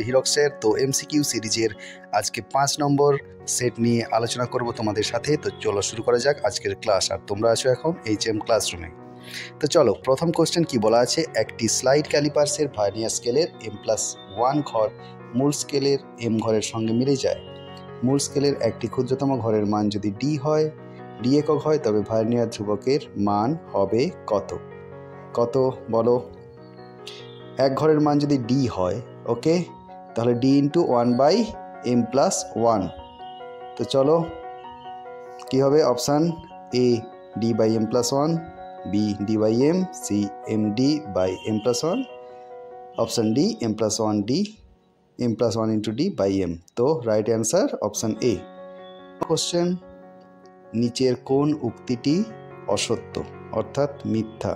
হিরক্সের তো এমসিকিউ সিরিজের আজকে 5 নম্বর সেট নিয়ে আলোচনা করব তোমাদের সাথে। তো চলো শুরু করা যাক আজকের ক্লাস। আর তোমরা আছো এখন HM ক্লাসরুমে। তো চলো, প্রথম কোশ্চেন কি বলা আছে, একটি স্লাইড ক্যালিপার্সের ভার্নিয়ার স্কেলের m+1 ঘর মূল স্কেলের m ঘরের সঙ্গে মিলে যায়। মূল স্কেলের একটি ক্ষুদ্রতম ঘরের মান যদি d হয়, d একক হয়, তবে ভার্নিয়ার ধ্রুবকের মান হবে কত? কত বলো? এক ঘরের মান যদি d হয়, ওকে, তাহলে d × 1/m+1। তো চলো কি হবে? Option A d/m+1, B d/m, C md/m+1, option D m+1d, m+1 × d/m। তো right answer option A. Question, নিচের কোন উক্তিটি অসত্য অর্থাৎ মিথ্যা?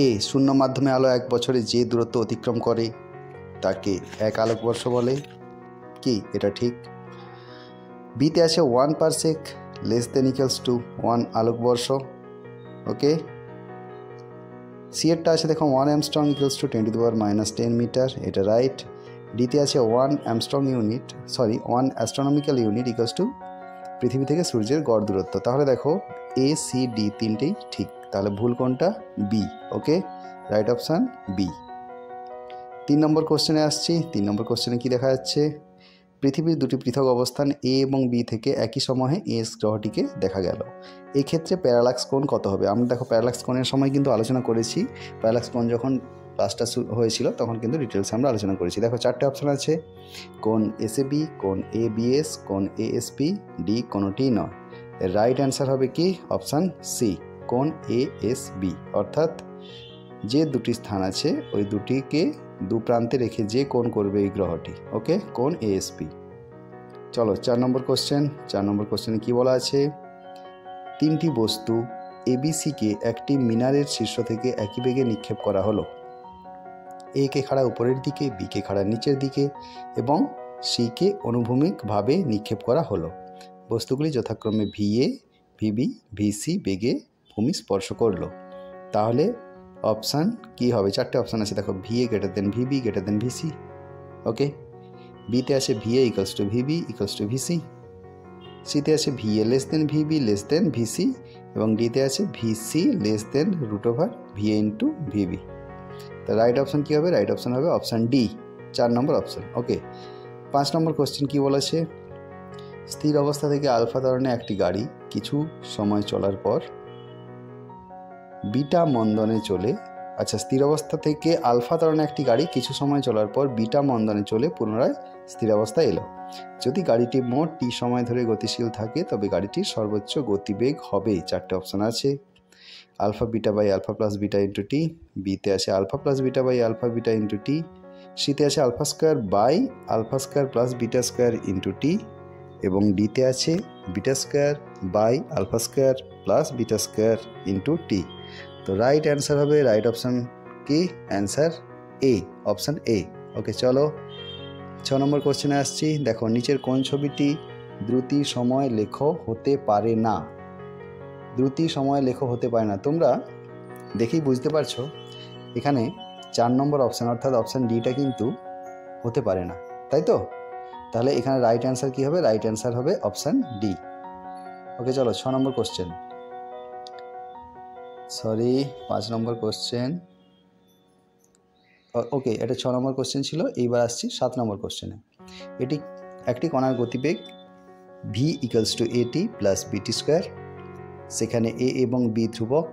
এ, শূন্য মাধ্যমে আলো 1 বছরে যে দূরত্ব অতিক্রম করে তাকে 1 আলোকবর্ষ বলে। কি এটা ঠিক? বিতে আছে 1 পারসেক <= 1 আলোকবর্ষ, ওকে। সি এরটা আছে দেখো 1 অ্যামস্ট্রং = 10⁻⁻10 মিটার, এটা রাইট। ডিতে আছে 1 অ্যাস্ট্রোনমিক্যাল ইউনিট = পৃথিবী থেকে সূর্যের গড় দূরত্ব। তাহলে দেখো এ সি ডি তিনটেই ঠিক, তাহলে ভুল কোনটা? বি, ওকে, রাইট অপশান বি। 3 নম্বর কোশ্চেনে আসছি। 3 নম্বর কোশ্চেনে কি দেখা যাচ্ছে? পৃথিবীর দুটি পৃথক অবস্থান এ এবং বি থেকে একই সময়ে এস গ্রহটিকে দেখা গেল। এক্ষেত্রে প্যারালাক্স কোণ কত হবে? আমরা দেখো প্যারালাক্স কোণের সময় কিন্তু আলোচনা করেছি। প্যারালাক্স কোণ যখন ক্লাসটা হয়েছিল তখন কিন্তু ডিটেলসে আমরা আলোচনা করেছি। দেখো 4টে অপশান আছে, কোণ এসএবি, কোণ এবিএস, কোণ এএসপি, ডি কোনোটি নয়। রাইট অ্যান্সার হবে কি? অপশান সি, কোণ এএসবি। অর্থাৎ যে দুটি স্থান আছে ওই দুটিকে দু প্রান্তে রেখে যে কোণ করবে এই গ্রহটি, ওকে, কোণ এএসপি। চলো 4 নম্বর কোশ্চেন। 4 নম্বর কোশ্চেনে কি বলা আছে? 3টি বস্তু এবিসিকে একটি মিনারের শীর্ষ থেকে একই বেগে নিক্ষেপ করা হলো। এ কে খাড়া উপরের দিকে, বি কে খাড়া নিচের দিকে এবং সি কে অনুভূমিকভাবে নিক্ষেপ করা হলো। বস্তুগুলি যথাক্রমে ভিএ, ভিবি, ভিসি বেগে ভূমি স্পর্শ করলো। তাহলে অপশান কি হবে? 4টে অপশান আছে দেখো, ভিএ > ভিবি > ভিসি, ওকে। বিতে আছে ভিএ = ভিবি = ভিসি, সিতে আছে ভিএ ভিবি ভিসি এবং ডিতে আছে ভিসি √ভিএ × ভিবি। তো রাইট অপশান কী হবে? রাইট অপশান হবে অপশান ডি, 4 নম্বর অপশান, ওকে। 5 নম্বর কোশ্চেন কি বলেছে? স্থির অবস্থা থেকে আলফা ত্বরণে একটি গাড়ি কিছু সময় চলার পর বিটা মন্দনে চলে, আচ্ছা, স্থির অবস্থা থেকে আলফা ত্বরণে একটি গাড়ি কিছু সময় চলার পর বিটা মন্দনে চলে পুনরায় স্থির অবস্থায় এলো। যদি গাড়িটি মোট টি সময় ধরে গতিশীল থাকে তবে গাড়িটির সর্বোচ্চ গতিবেগ হবে। 4টে অপশান আছে, alpha beta by alpha plus beta into T, বিতে আছে alpha plus beta by alpha beta into T, সিতে আছে alpha square by alpha square plus beta square into T এবং ডিতে আছে beta square by alpha square plus beta square into T. তো right answer হবে, right option কি? Answer A, option A, okay. চলো 6 নম্বর কোশ্চেনে আসছি। দেখো নিচের কোন ছবিটি দ্রুতি সময় লেখ হতে পারে না? দ্রুতি সময় লেখ হতে পারে না, তোমরা দেখেই বুঝতে পারছো এখানে 4 নম্বর অপশান অর্থাৎ অপশান ডিটা কিন্তু হতে পারে না, তাই তো? তাহলে এখানে রাইট অ্যান্সার কী হবে? রাইট অ্যান্সার হবে অপশান ডি, ওকে। চলো 6 নম্বর কোশ্চেন, 5 নম্বর কোশ্চেন, ওকে, এটা 6 নম্বর কোশ্চেন ছিল। এইবার আসছি 7 নম্বর কোশ্চেনে। এটি একটি কণার গতিবেগ v = at + bt²। সেখানে এ এবং বি ধ্রুবক,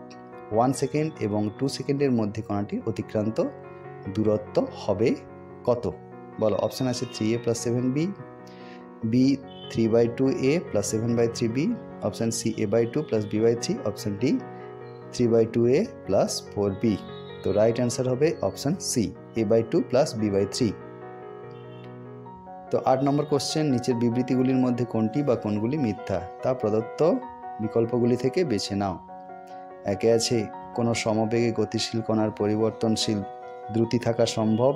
1 সেকেন্ড এবং 2 সেকেন্ডের মধ্যে কণাটির অতিক্রান্ত দূরত্ব হবে কত? বলো। অপশান আছে 3a + 7b, B 3/2a + 7/3b, option C a/2 + b/3, option D 3/2a + 4b। তো রাইট অ্যান্সার হবে অপশান সি, a/2 + b/3। তো 8 নম্বর কোশ্চেন, নিচের বিবৃতিগুলির মধ্যে কোনটি বা কোনগুলি মিথ্যা তা প্রদত্ত বিকল্পগুলি থেকে বেছে নাও। একে আছে কোনো সমবেগে গতিশীল কণার পরিবর্তনশীল দ্রুতি থাকা সম্ভব।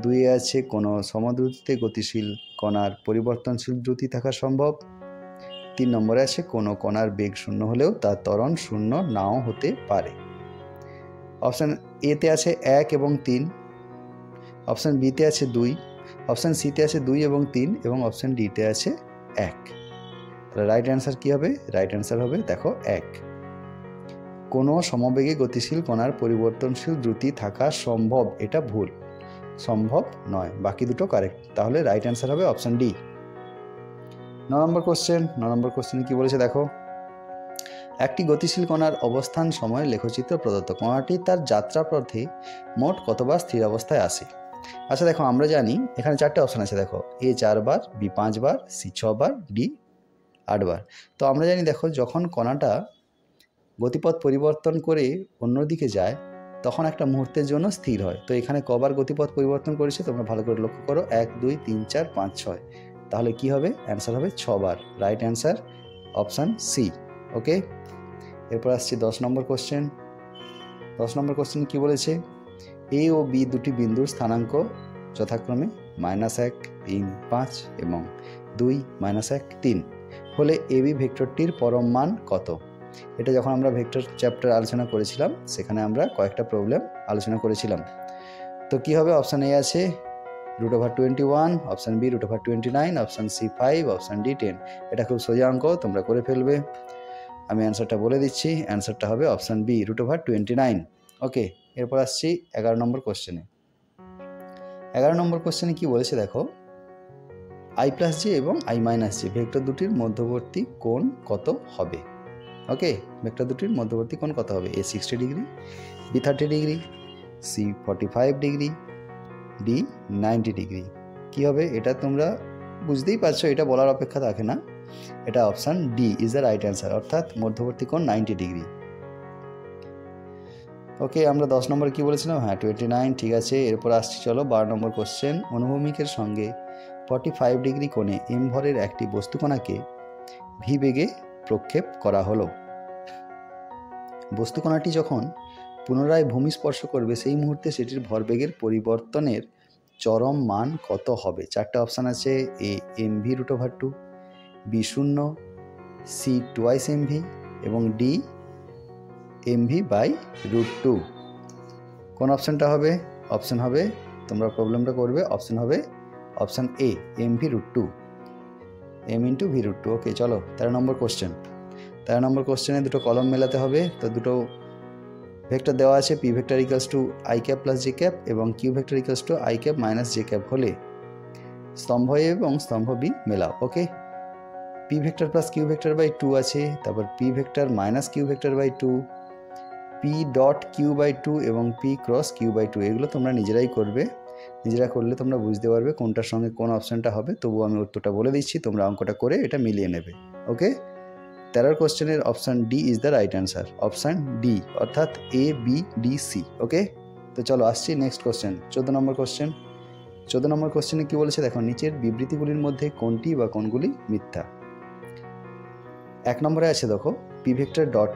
2 আছে কোনো সমদ্রুতিতে গতিশীল কণার পরিবর্তনশীল দ্রুতি থাকা সম্ভব। 3 নম্বরে আছে কোনো কণার বেগ শূন্য হলেও তার ত্বরণ শূন্য নাও হতে পারে। অপশান এতে আছে 1 এবং 3, অপশান বিতে আছে 2, অপশান সিতে আছে 2 এবং 3 এবং অপশান ডিতে আছে 1। তাহলে রাইট অ্যান্সার কী হবে? রাইট অ্যান্সার হবে দেখো 1। কোনো সমবেগে গতিশীল কণার পরিবর্তনশীল দ্রুতি থাকা সম্ভব, এটা ভুল, সম্ভব নয়, বাকি দুটো কারেক্ট। তাহলে রাইট অ্যান্সার হবে অপশান ডি। 9 নম্বর কোশ্চেন। 9 নম্বর কোশ্চেনে কী বলেছে দেখো, একটি গতিশীল কণার অবস্থান সময় লেখচিত্র প্রদত্ত, কণাটি তার যাত্রাপথে মোট কতবার স্থির অবস্থায় আসে। আচ্ছা দেখো, আমরা জানি এখানে 4টে অপশান আছে, দেখো এ 4 বার, বি 5 বার, সি 6 বার, ডি 8 বার। তো আমরা জানি দেখো, যখন কণাটা গতিপথ পরিবর্তন করে অন্যদিকে যায় তখন একটা মুহূর্তের জন্য স্থির হয়। তো এখানে কবার গতিপথ পরিবর্তন করেছে তোমরা ভালো করে লক্ষ্য করো, 1 2 3 4 5 6। তাহলে কি হবে? অ্যান্সার হবে 6 বার। Right answer option C. Okay, এরপর আসছে 10 নম্বর কোশ্চেন। 10 নম্বর কোশ্চেন কী বলেছে, এ ও বি দুটি বিন্দুর স্থানাঙ্ক যথাক্রমে -1 3 5 এবং 2 -1 3 হলে এবি ভেক্টরটির পরম মান কত? এটা যখন আমরা ভেক্টর চ্যাপ্টার আলোচনা করেছিলাম সেখানে আমরা কয়েকটা প্রবলেম আলোচনা করেছিলাম। তো কি হবে? অপশান এ আছে √21, option B √29, option C 5, option D 10। এটা খুব সোজা অঙ্ক, তোমরা করে ফেলবে। আমি অ্যান্সারটা বলে দিচ্ছি, অ্যান্সারটা হবে অপশান বি √29। ওকে, এরপর আসছি 11 নম্বর কোশ্চেনে। 11 নম্বর কোশ্চেনে কী বলেছে দেখো, i+j এবং i-j ভেক্টর দুটির মধ্যবর্তী কোণ কত হবে? ওকে, ভেক্টর দুটির মধ্যবর্তী কোণ কত হবে? A 60 degree, B 30 degree, C 45 degree, D 90 degree. কী হবে? এটা তোমরা বুঝতেই পারছো, এটা বলার অপেক্ষা থাকে না। এটা option D is the right answer, অর্থাৎ মধ্যবর্তী কোণ 90 ডিগ্রি। ওকে, আমরা 10 নম্বরে কী বলেছিলাম? হ্যাঁ 29, ঠিক আছে। এরপর আসছি চলো 12 নম্বর কোশ্চেন। অনুভূমিকের সঙ্গে 45 ডিগ্রি কোণে এম ভরের একটি বস্তুকণাকে ভি বেগে প্রক্ষেপ করা হলো। বস্তুকণাটি যখন পুনরায় ভূমি স্পর্শ করবে সেই মুহূর্তে সেটির ভরবেগের পরিবর্তনের চরম মান কত হবে? 4টে অপশান আছে, এ mv √2, বি 0, সি 2 mv এবং ডি mv/√2। কোন অপশানটা হবে? অপশান হবে, তোমরা প্রবলেমটা করবে, অপশান হবে অপশান এ mv√2, m × v√2। ওকে চলো 13 নম্বর কোশ্চেন। 13 নম্বর কোশ্চেনে দুটো কলম মেলাতে হবে। তো দুটো ভেক্টর দেওয়া আছে, P vector equals to i cap plus J cap এবং Q vector equals to i cap minus J cap হলে স্তম্ভ এ এবং স্তম্ভ বি মেলাও। Okay, P vector plus Q vector by 2 আছে, তারপর P vector minus Q vector by 2, P dot Q by 2 এবং P cross Q by 2। এগুলো তোমরা নিজেরাই করবে, নিজেরা করলে তোমরা বুঝতে পারবে কোনটার সঙ্গে কোন অপশানটা হবে। তবুও আমি উত্তরটা বলে দিচ্ছি, তোমরা অঙ্কটা করে এটা মিলিয়ে নেবে। ওকে, 13 কোশ্চেনের option D is the right answer, option D, অর্থাৎ এ বি ডি সি। ওকে, তো চলো আসছি নেক্সট কোশ্চেন, 14 নম্বর কোশ্চেন। 14 নম্বর কোশ্চেনে কী বলেছে দেখো, নিচের বিবৃতিগুলির মধ্যে কোনটি বা কোনগুলি মিথ্যা? 1 নম্বরে আছে দেখো, P vector dot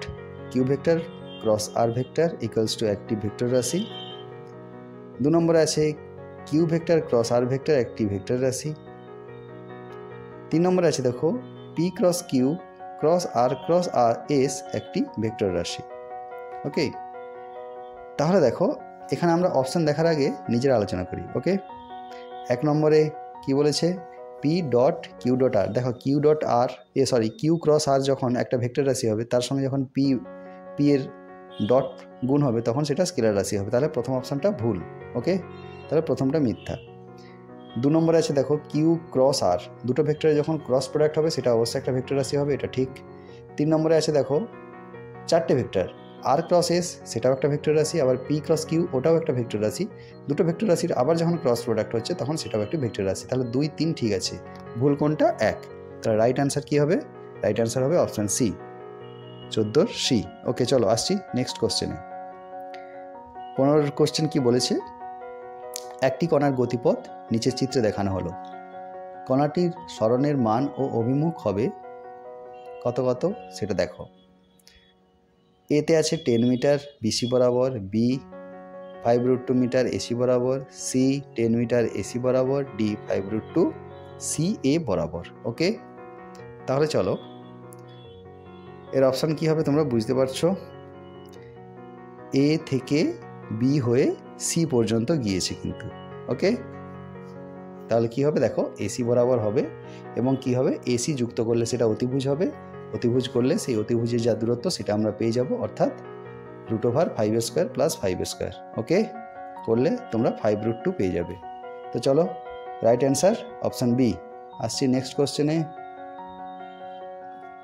Q vector cross R vector equals to একটি ভেক্টর রাশি। 2 নম্বরে আছে Q vector cross R vector একটি ভেক্টর রাশি। 3 নম্বরে আছে দেখো, P cross Q cross R S একটি ভেক্টর রাশি। ওকে, তাহলে দেখো এখানে আমরা অপশান দেখার আগে নিজের আলোচনা করি। ওকে, 1 নম্বরে কি বলেছে, পি ডট কিউ ডট আর। দেখো কিউ ডট আর কিউ ক্রস আর যখন একটা ভেক্টর রাশি হবে তার সঙ্গে যখন পি এর ডট গুণ হবে তখন সেটা স্কেলার রাশি হবে। তাহলে প্রথম অপশানটা ভুল। ওকে, তাহলে প্রথমটা মিথ্যা। 2 নম্বরে আছে দেখো, কিউ ক্রস আর, দুটো ভেক্টরে যখন ক্রস প্রোডাক্ট হবে সেটা অবশ্যই একটা ভেক্টর রাশি হবে, এটা ঠিক। 3 নম্বরে আছে দেখো, 4টে ভেক্টর, আর ক্রস এস সেটাও একটা ভেক্টর রাশি, আবার পি ক্রস কিউ ওটাও একটা ভেক্টর রাশি। দুটো ভেক্টর রাশির আবার যখন ক্রস প্রোডাক্ট হচ্ছে তখন সেটাও একটি ভেক্টর রাশি। তাহলে 2 3 ঠিক আছে, ভুল কোনটা? 1। তাহলে রাইট অ্যান্সার কী হবে? রাইট অ্যান্সার হবে অপশান সি, 14 সি। ওকে চলো আসছি নেক্সট কোশ্চেনে। 15 কোশ্চেন কি বলেছে, একটি কণার গতিপথ নিচের চিত্রে দেখানো হলো। কণাটির সরণের মান ও অভিমুখ হবে কত কত সেটা দেখো। এতে আছে 10 মিটার বিসি বরাবর, বি 5√2 মিটার এসি বরাবর, সি 10 মিটার এসি বরাবর, ডি 5√2 সি এ বরাবর। ওকে, তাহলে চলো এর অপশান কি হবে তোমরা বুঝতে পারছো। এ থেকে বি হয়ে সি পর্যন্ত গিয়েছে কিন্তু। ওকে, তাহলে কি হবে দেখো এসি বরাবর হবে এবং কি হবে এসি যুক্ত করলে সেটা অতিভুজ হবে, অতিভুজ করলে সেই অতিভুজের যা দূরত্ব সেটা আমরা পেয়ে যাব, অর্থাৎ √5² + 5²। ওকে, করলে তোমরা 5√2 পেয়ে যাবে। তো চলো রাইট অ্যান্সার অপশান বি। আসছি নেক্সট কোশ্চেনে।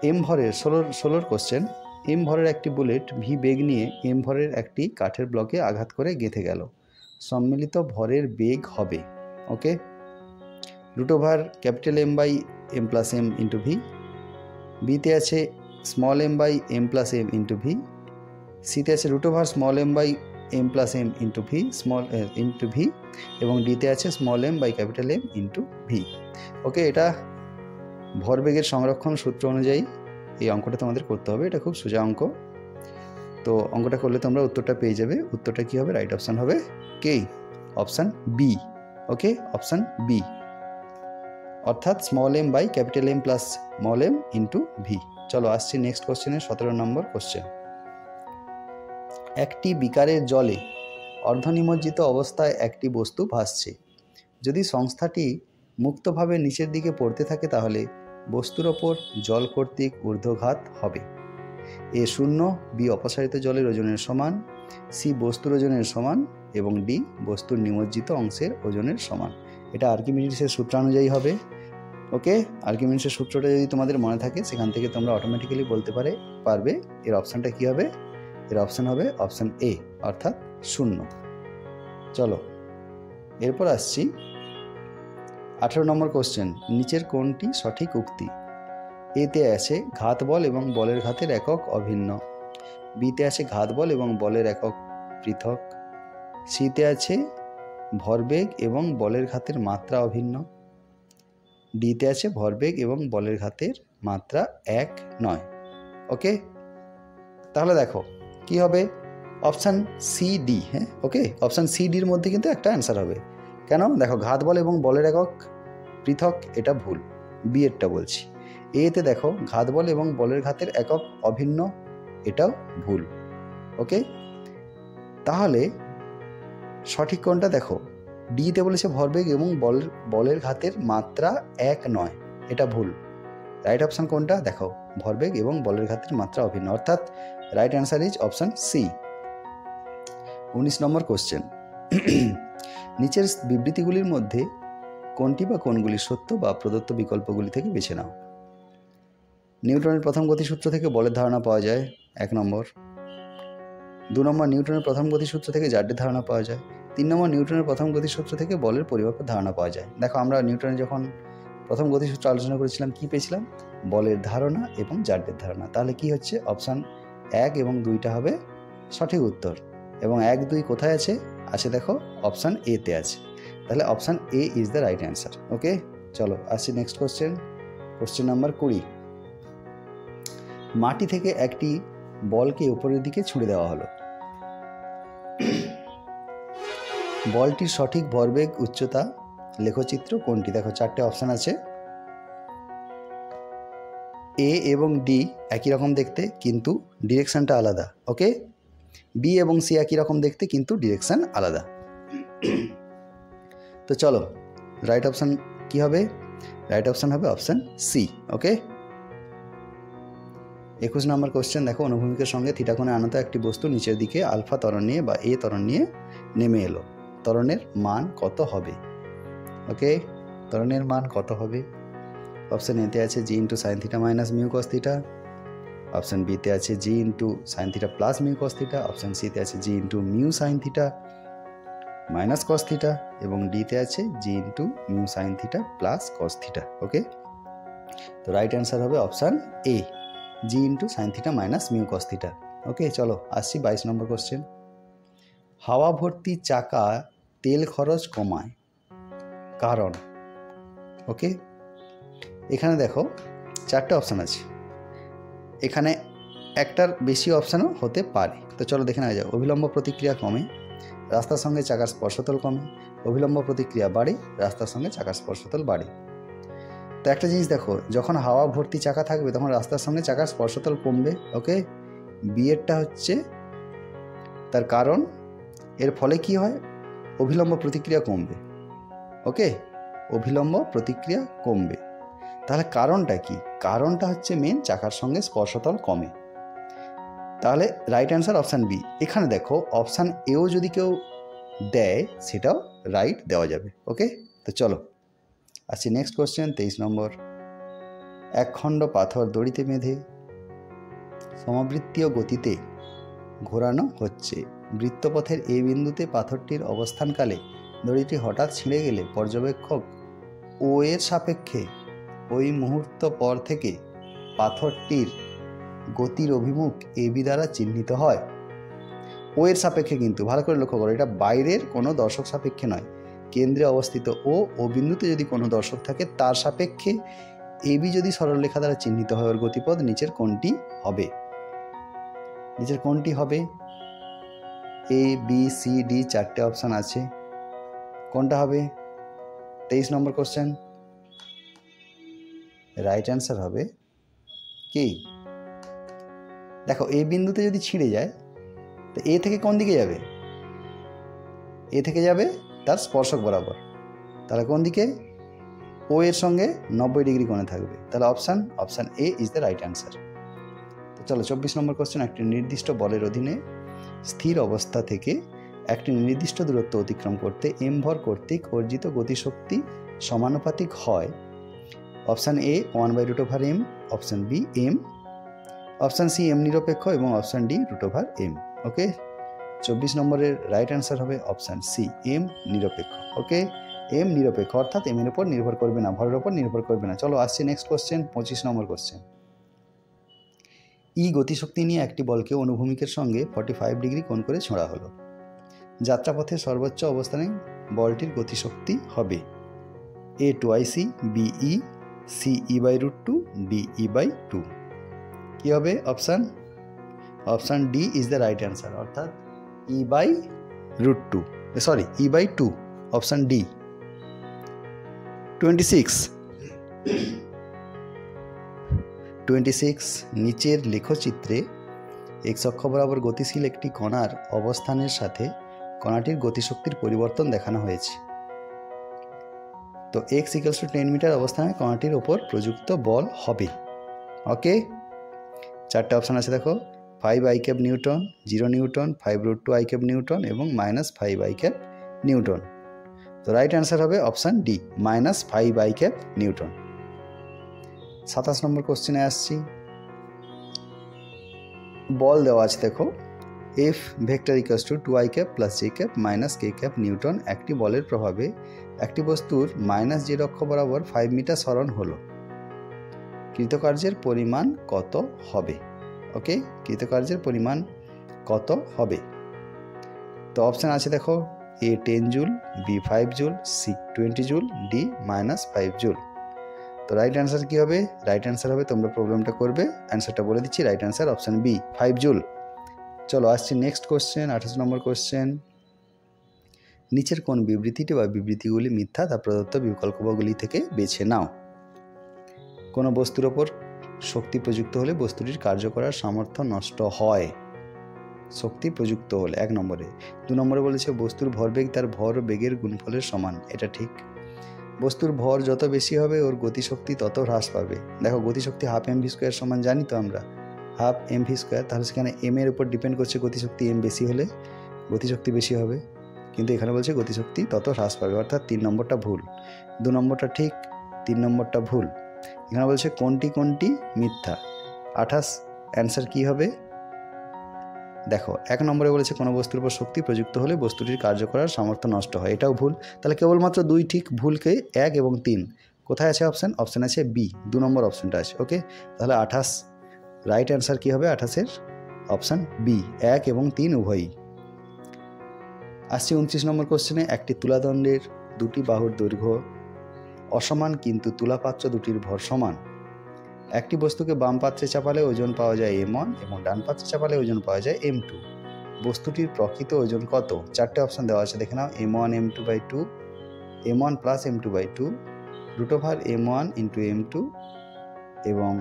এম ভরের 16 কোশ্চেন। এম ভরের একটি বুলেট ভি বেগ নিয়ে এম ভরের একটি কাঠের ব্লকে আঘাত করে গেঁথে গেল। সম্মিলিত ভরের বেগ হবে, ওকে, √M/M + m × v। বিতে আছে m/m + m × v। সিতে আছে √m/m + m × v এবং ডিতে আছে m/M × v। ওকে, এটা ভরবেগের সংরক্ষণ সূত্র অনুযায়ী এই অঙ্কটা তোমাদের করতে হবে। এটা খুব সোজা অঙ্ক। তো অঙ্কটা করলে তোমরা উত্তরটা পেয়ে যাবে। উত্তরটা কি হবে? রাইট অপশান হবে কে? Option B. Okay, option B, অর্থাৎ m/M + m × v। চলো আসছি নেক্সট কোশ্চেনের 17 নম্বর কোশ্চেন। একটি বিকারের জলে অর্ধনিমজ্জিত অবস্থায় একটি বস্তু ভাসছে। যদি সংস্থাটি মুক্তভাবে নিচের দিকে পড়তে থাকে তাহলে বস্তুর ওপর জল কর্তৃক ঊর্ধ্বঘাত হবে। এ 0, বি অপসারিত জলের ওজনের সমান, সি বস্তুর ওজনের সমান এবং ডি বস্তুর নিমজ্জিত অংশের ওজনের সমান। এটা আর্কিমিডিসের সূত্রানুযায়ী হবে। ওকে, আর্কিমিডিসের সূত্রটা যদি তোমাদের মনে থাকে সেখান থেকে তোমরা অটোমেটিক্যালি বলতে পারবে এর অপশানটা কী হবে। এর অপশান হবে অপশান এ, অর্থাৎ 0। চলো এরপর আসছি 18 নম্বর কোশ্চেন। নিচের কোনটি সঠিক উক্তি? এতে আছে ঘাত বল এবং বলের ঘাতের একক অভিন্ন। বিতে আছে ঘাত বল এবং বলের একক পৃথক। সিতে আছে ভরবেগ এবং বলের ঘাতের মাত্রা অভিন্ন। ডিতে আছে ভরবেগ এবং বলের ঘাতের মাত্রা এক নয়। ওকে, তাহলে দেখো কি হবে? Option C D. হ্যাঁ, ওকে, অপশান সি ডির মধ্যে কিন্তু একটা অ্যান্সার হবে। কেন? দেখো ঘাত বল এবং বলের একক পৃথক, এটা ভুল, বি এরটা বলছি। এতে দেখো ঘাত বল এবং বলের ঘাতের একক অভিন্ন, এটাও ভুল। ওকে, তাহলে সঠিক কোনটা? দেখো ডিতে বলেছে ভরবেগ এবং বলের ঘাতের মাত্রা এক নয়, এটা ভুল। রাইট অপশান কোনটা? দেখো ভরবেগ এবং বলের ঘাতের মাত্রা অভিন্ন, অর্থাৎ right answer is option C. 19 নম্বর কোশ্চেন। নিচের বিবৃতিগুলির মধ্যে কোনটি বা কোনগুলি সত্য বা প্রদত্ত বিকল্পগুলি থেকে বেছে নাও। নিউটনের প্রথম গতিসূত্র থেকে বলের ধারণা পাওয়া যায়, 1 নম্বর। 2 নম্বর, নিউটনের প্রথম গতিসূত্র থেকে জাড্যের ধারণা পাওয়া যায়। 3 নম্বর, নিউটনের প্রথম গতিসূত্র থেকে বলের পরিমাপের ধারণা পাওয়া যায়। দেখো আমরা নিউটনের যখন প্রথম গতিসূত্র আলোচনা করেছিলাম কি পেয়েছিলাম? বলের ধারণা এবং জাড্যের ধারণা। তাহলে কি হচ্ছে? অপশান 1 এবং 2টা হবে সঠিক উত্তর। এবং 1, 2 কোথায় আছে? আছে দেখো অপশান এতে আছে। তাহলে option A is the right answer. Okay, চলো আসছি নেক্সট কোশ্চেন। Question number 20। মাটি থেকে একটি বলকে উপরের দিকে ছুঁড়ে দেওয়া হলো। বলটির সঠিক ভরবেগ উচ্চতা লেখচিত্র কোনটি? দেখো 4টে অপশান আছে। এ এবং ডি একই রকম দেখতে কিন্তু ডিরেকশানটা আলাদা। ওকে, বি এবং সি একই রকম দেখতে কিন্তু ডিরেকশান আলাদা। তো চলো রাইট অপশান কি হবে? রাইট অপশান হবে অপশান সি। ওকে, 21 নম্বর কোশ্চেন। দেখো অনুভূমিকের সঙ্গে থিটা কোণে আনত একটি বস্তু নিচের দিকে আলফা ত্বরণ নিয়ে বা এ ত্বরণ নিয়ে নেমে এলো। ত্বরণের মান কত হবে? ওকে, ত্বরণের মান কত হবে? অপশান এতে আছে জি × sin θ - μ cos θ। অপশান বিতে আছে জি × sin θ + μ cos θ। অপশান সিতে আছে জি × μ sin θ - cos θ এবং ডিতে আছে জি × μ sin θ + cos θ। ওকে, তো রাইট অ্যান্সার হবে অপশান এ, জি × sin θ - μ cos θ। ওকে, চলো আসছি 22 নম্বর কোশ্চেন। হাওয়া ভর্তি চাকা তেল খরচ কমায়, কারণ? ওকে, এখানে দেখো 4টে অপশান আছে। এখানে একটার বেশি অপশানও হতে পারে। তো চলো দেখে নেওয়া যাক। অভিলম্ব প্রতিক্রিয়া কমে, রাস্তার সঙ্গে চাকার স্পর্শতল কমে। অভিলম্ব প্রতিক্রিয়া বাড়ে, রাস্তার সঙ্গে চাকার স্পর্শতল বাড়ে। তো একটা জিনিস দেখো, যখন হাওয়া ভর্তি চাকা থাকবে তখন রাস্তার সঙ্গে চাকার স্পর্শতল কমবে। ওকে, বিয়েরটা হচ্ছে তার কারণ। এর ফলে কি হয়? অভিলম্ব প্রতিক্রিয়া কমবে। ওকে, অভিলম্ব প্রতিক্রিয়া কমবে। তাহলে কারণটা কি? কারণটা হচ্ছে মেন চাকার সঙ্গে স্পর্শতল কমে। তাহলে রাইট অ্যান্সার অপশান বি। এখানে দেখো অপশান এও যদি কেউ দেয় সেটাও রাইট দেওয়া যাবে। ওকে, তো চলো আসছি নেক্সট কোশ্চেন 23 নম্বর। একখণ্ড পাথর দড়িতে বেঁধে সমবৃত্তীয় গতিতে ঘোরানো হচ্ছে। বৃত্তপথের এ বিন্দুতে পাথরটির অবস্থানকালে দড়িটি হঠাৎ ছিঁড়ে গেলে পর্যবেক্ষক ও এর সাপেক্ষে ওই মুহূর্ত পর থেকে পাথরটির গতির অভিমুখ এ বি দ্বারা চিহ্নিত হয়। ও এর সাপেক্ষে, কিন্তু ভালো করে লক্ষ্য করো, এটা বাইরের কোনো দর্শক সাপেক্ষে নয়। কেন্দ্রে অবস্থিত ও বিন্দুতে যদি কোনো দর্শক থাকে তার সাপেক্ষে এ বি যদি সরলরেখা দ্বারা চিহ্নিত হয়, ওর গতিপথ নিচের কোনটি হবে? নিচের কোনটি হবে? এ বি সি ডি চারটে অপশান আছে, কোনটা হবে? 23 নম্বর কোশ্চেন। রাইট অ্যান্সার হবে কি? দেখো এ বিন্দুতে যদি ছিঁড়ে যায় তো এ থেকে কোন দিকে যাবে? এ থেকে যাবে তার স্পর্শক বরাবর। তাহলে কোন দিকে? ও এর সঙ্গে 90 ডিগ্রি কোণে থাকবে। তাহলে option A is the right answer. তো চলো 24 নম্বর কোশ্চেন। একটি নির্দিষ্ট বলের অধীনে স্থির অবস্থা থেকে একটি নির্দিষ্ট দূরত্ব অতিক্রম করতে এম ভর কর্তৃক অর্জিত গতিশক্তি সমানুপাতিক হয়। Option A 1/√m, option B M, option C M নিরপেক্ষ এবং অপশান ডি √m। ওকে, 24 নম্বরের রাইট অ্যান্সার হবে অপশান সি এম নিরপেক্ষ। ওকে, এম নিরপেক্ষ অর্থাৎ এম এর উপর নির্ভর করবে না, ভরের উপর নির্ভর করবে না। চলো আসছে নেক্সট কোশ্চেন 25 নম্বর কোশ্চেন। ই গতিশক্তি নিয়ে একটি বলকে অনুভূমিকের সঙ্গে 45 ডিগ্রি কোণ করে ছোঁড়া হলো। যাত্রাপথের সর্বোচ্চ অবস্থানে বলটির গতিশক্তি হবে A 2IC, B E, C E/√2, D E/2। কি হবে option D is the right answer, অর্থাৎ E/√2, sorry E/2, option D. 26 নিচের লেখচিত্রে এক্স অক্ষ বরাবর গতিশীল একটি কণার অবস্থানের সাথে কণাটির গতিশক্তির পরিবর্তন দেখানো হয়েছে। তো x = 10 মিটার অবস্থানে কণাটির ওপর প্রযুক্ত বল হবে। ওকে, চারটে অপশান আছে দেখো, 5 নিউটন, 0 নিউটন, 5√2 নিউটন এবং -5 নিউটন। তো রাইট অ্যান্সার হবে অপশান ডি -5 নিউটন। 27 নম্বর কোশ্চেনে আসছি। বল দেওয়া আছে দেখো, F vector = 2i + j - k Newton একটি বলের প্রভাবে একটি বস্তুর - z অক্ষ বরাবর 5 মিটার সরণ হলো। কৃতকার্যের পরিমাণ কত হবে? ওকে, কৃতকার্যের পরিমাণ কত হবে? তো অপশান আছে দেখো, A 10 joule, B 5 joule, C 20 joule, D -5 joule. তো রাইট অ্যান্সার কী হবে? রাইট অ্যান্সার হবে, তোমরা প্রবলেমটা করবে, অ্যান্সারটা বলে দিচ্ছি, right answer option B 5 joule. চলো আসছি নেক্সট কোশ্চেন 28 নম্বর কোশ্চেন। নিচের কোন বিবৃতিটি বা বিবৃতিগুলি মিথ্যা তা প্রদত্ত বিকল্পগুলি থেকে বেছে নাও। কোনো বস্তুর ওপর শক্তি প্রযুক্ত হলে বস্তুটির কার্য করার সামর্থ্য নষ্ট হয়। শক্তি প্রযুক্ত হলে 1 নম্বরে। 2 নম্বরে বলেছে বস্তুর ভরবেগ তার ভর ও বেগের গুণফলের সমান, এটা ঠিক। বস্তুর ভর যত বেশি হবে ওর গতিশক্তি তত হ্রাস পাবে। দেখো গতিশক্তি ½ mv² সমান জানি তো আমরা, ½ mv², তাহলে সেখানে m এর উপর ডিপেন্ড করছে গতিশক্তি, m বেশি হলে গতিশক্তি বেশি হবে, কিন্তু এখানে বলছে গতিশক্তি তত হ্রাস পাবে, অর্থাৎ 3 নম্বরটা ভুল। 2 নম্বরটা ঠিক, 3 নম্বরটা ভুল। এখানে বলছে কোনটি মিথ্যা। 28 অ্যান্সার কি হবে? দেখো 1 নম্বরে বলেছে কোনো বস্তুর উপর শক্তি প্রযুক্ত হলে বস্তুটির কার্য করার সামর্থ্য নষ্ট হয়, এটাও ভুল। তাহলে কেবলমাত্র 2 ঠিক, ভুলকে 1 এবং 3 কোথায় আছে? অপশান আছে বি, 2 নম্বর অপশানটা আছে। ওকে, তাহলে 28 রাইট অ্যান্সার কী হবে? 28-এর অপশান বি, 1 এবং 3 উভয়ই। আসছে 29 নম্বর কোশ্চেনে। একটি তুলাদণ্ডের দুটি বাহুর দৈর্ঘ্য অসমান কিন্তু তুলাপাত্র দুটির ভর সমান। একটি বস্তুকে বাম পাত্রে চাপালে ওজন পাওয়া যায় m1 এবং ডান পাত্রে চাপালে ওজন পাওয়া যায় m2। বস্তুটির প্রকৃত ওজন কত? চারটে অপশান দেওয়া আছে, দেখে নাও। m1 m2/2, m1 + m2/2, √m1 × m2 এবং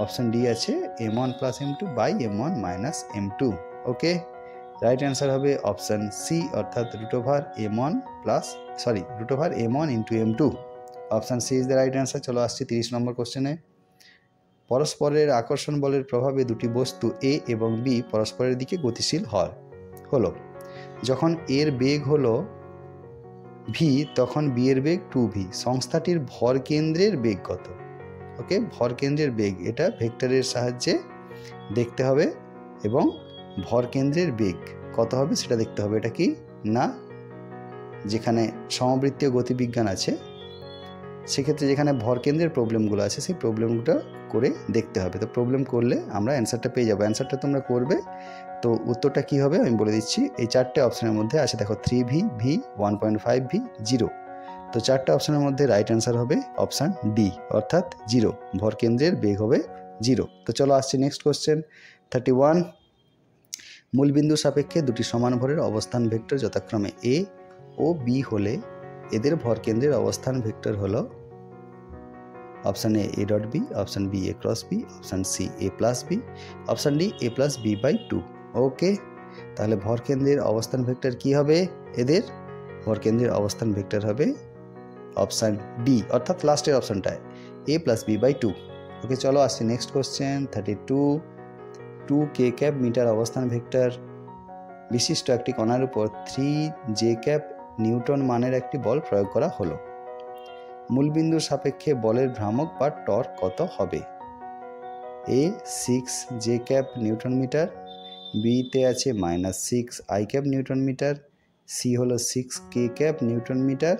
অপশান ডি আছে m1 + m2/m1 - m2। Okay, right answer হবে অপশান সি, অর্থাৎ √m1 into m2। Option C is the right answer. চলো আসছি 30 নম্বর কোশ্চেনে। পরস্পরের আকর্ষণ বলের প্রভাবে দুটি বস্তু এ এবং বি পরস্পরের দিকে গতিশীল হলো। যখন এর বেগ হলো ভি, তখন বি এর বেগ 2v। সংস্থাটির ভর কেন্দ্রের বেগ কত? ওকে, ভর কেন্দ্রের বেগ এটা ভেক্টরের সাহায্যে দেখতে হবে এবং ভর কেন্দ্রের বেগ কত হবে সেটা দেখতে হবে। এটা কি না, যেখানে সমবৃত্তীয় গতিবিজ্ঞান আছে সেক্ষেত্রে যেখানে ভর কেন্দ্রের প্রবলেমগুলো আছে সেই প্রবলেমগুলো করে দেখতে হবে। তো প্রবলেম করলে আমরা অ্যান্সারটা পেয়ে যাবো। অ্যান্সারটা তোমরা করবে, তো উত্তরটা কি হবে আমি বলে দিচ্ছি। এই চারটে অপশানের মধ্যে আছে দেখো 3v, v, 1.5v, 0। তো চারটে অপশানের মধ্যে রাইট অ্যান্সার হবে অপশান ডি, অর্থাৎ 0। ভর কেন্দ্রের বেগ হবে 0। তো চলো আসছে নেক্সট কোশ্চেন 31। মূলবিন্দু সাপেক্ষে দুটি সমান ভরের অবস্থান ভেক্টর যথাক্রমে এ ও বি হলে এদের ভর কেন্দ্রের অবস্থান ভেক্টর হলো option A dot B, option B A cross B, option C A plus B, option D A plus B by 2। Okay, তাহলে ভর কেন্দ্রের অবস্থান ভেক্টর কি হবে? এদের ভর কেন্দ্রের অবস্থান ভেক্টর হবে অপশান ডি, অর্থাৎ লাস্টের অপশানটায় এ প্লাস বি বাই 2। ওকে, চলো আসছে নেক্সট কোশ্চেন 32। 2 কে ক্যাপ মিটার অবস্থান ভেক্টর বিশিষ্ট একটি কণার উপর 3 জে ক্যাপ নিউটন মানের একটি বল প্রয়োগ করা হলো। মূলবিন্দুর সাপেক্ষে বলের ভ্রামক বা টর্ক কত হবে? A 6 J cap newton metre, বিতে আছে -6 I cap newton metre, C হলো 6 কে ক্যাপ নিউটন মিটার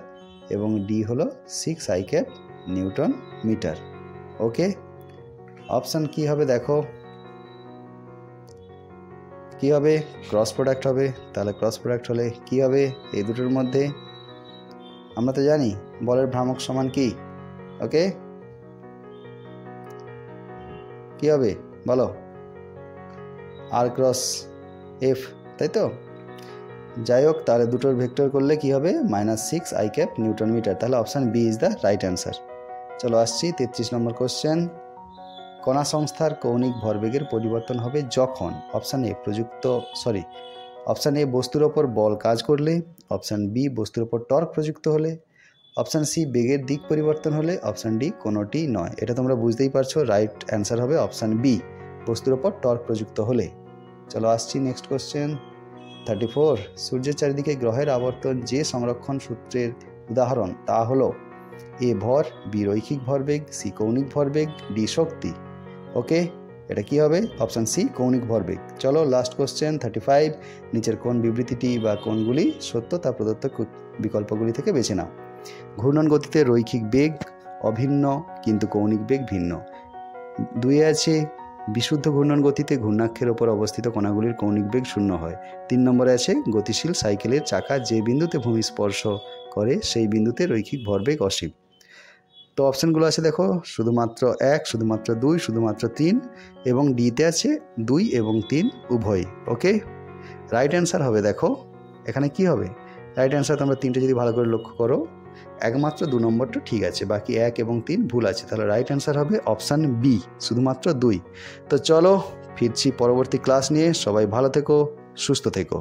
এবং ডি হলো 6 I cap newton metre. Okay, option কি হবে দেখো, কি হবে? ক্রস প্রোডাক্ট হবে। তাহলে ক্রস প্রোডাক্ট হলে কি হবে এই দুটোর মধ্যে? আমরা তো জানি বলের ভ্রামক সমান কি। ওকে, কি হবে বলো? আর ক্রস এফ, তাই তো? যাই হোক, তাহলে দুটোর ভেক্টর করলে কি হবে? -6 আই ক্যাপ নিউটন মিটার। তাহলে option B is the right answer. চলো আসছি 33 নম্বর কোশ্চেন। কণা সংস্থার কৌণিক ভরবেগের পরিবর্তন হবে যখন অপশান এ বস্তুর ওপর বল কাজ করলে, অপশান বি বস্তুর ওপর টর্ক প্রযুক্ত হলে, অপশান সি বেগের দিক পরিবর্তন হলে, অপশান ডি কোনোটি নয়। এটা তোমরা বুঝতেই পারছো, রাইট অ্যান্সার হবে অপশান বি বস্তুর ওপর টর্ক প্রযুক্ত হলে। চলো আসছি নেক্সট কোশ্চেন 34। সূর্যের চারিদিকে গ্রহের আবর্তন যে সংরক্ষণ সূত্রের উদাহরণ তা হলো এ ভর, বি রৈখিক ভরবেগ, সি কৌণিক ভরবেগ, ডি শক্তি। ওকে, এটা কি হবে? অপশান সি কৌণিক ভরবেগ। চলো লাস্ট কোশ্চেন 35। নিচের কোন বিবৃতিটি বা কোনগুলি সত্য তা প্রদত্ত বিকল্পগুলি থেকে বেছে নাও। ঘূর্ণন গতিতে রৈখিক বেগ অভিন্ন কিন্তু কৌণিক বেগ ভিন্ন। 2 আছে বিশুদ্ধ ঘূর্ণন গতিতে ঘূর্ণাক্ষের ওপর অবস্থিত কণাগুলির কৌণিক বেগ 0 হয়। 3 নম্বরে আছে গতিশীল সাইকেলের চাকা যে বিন্দুতে ভূমি স্পর্শ করে সেই বিন্দুতে রৈখিক ভরবেগ অসীম। তো অপশানগুলো আছে দেখো, শুধুমাত্র 1, শুধুমাত্র 2, শুধুমাত্র 3 এবং ডিতে আছে 2 এবং 3 উভয়। ওকে, রাইট অ্যান্সার হবে দেখো এখানে কি হবে? রাইট অ্যান্সার তোমরা 3টে যদি ভালো করে লক্ষ্য করো, একমাত্র 2 নম্বরটা ঠিক আছে, বাকি 1 এবং 3 ভুল আছে। তাহলে রাইট অ্যান্সার হবে অপশান বি, শুধুমাত্র 2। তো চলো ফিরছি পরবর্তী ক্লাস নিয়ে। সবাই ভালো থেকো, সুস্থ থেকো।